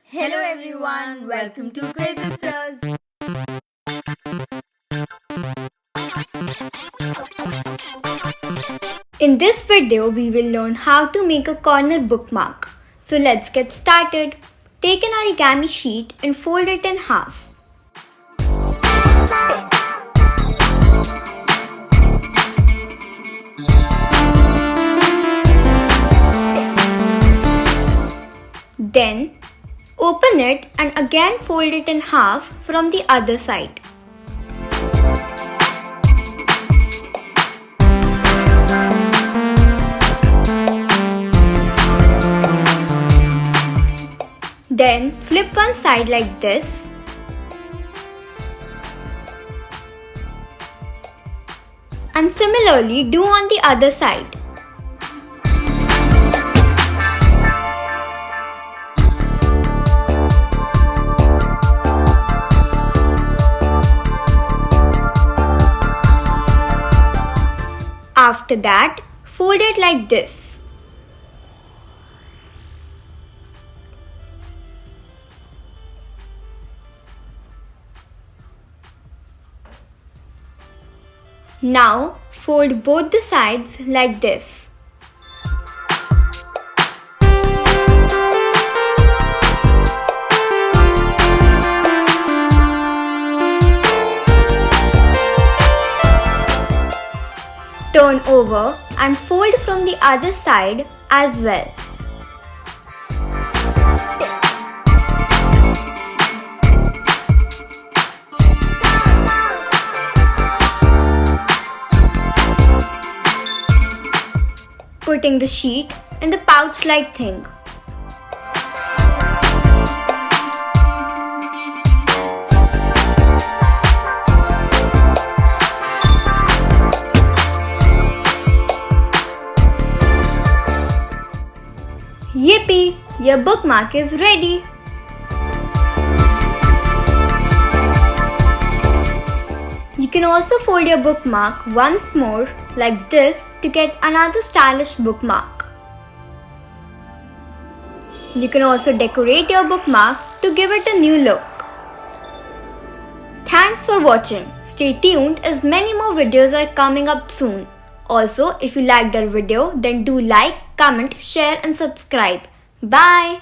Hello everyone, welcome to Kraziisters. In this video, we will learn how to make a corner bookmark. So let's get started. Take an origami sheet and fold it in half. Then, open it and again fold it in half from the other side. Then flip one side like this. And similarly do on the other side. After that, fold it like this. Now, fold both the sides like this. Turn over and fold from the other side as well. Putting the sheet in the pouch-like thing. Yippee! Your bookmark is ready! You can also fold your bookmark once more like this to get another stylish bookmark. You can also decorate your bookmark to give it a new look. Thanks for watching. Stay tuned as many more videos are coming up soon. Also, if you liked our video, then do like, comment, share and subscribe. Bye!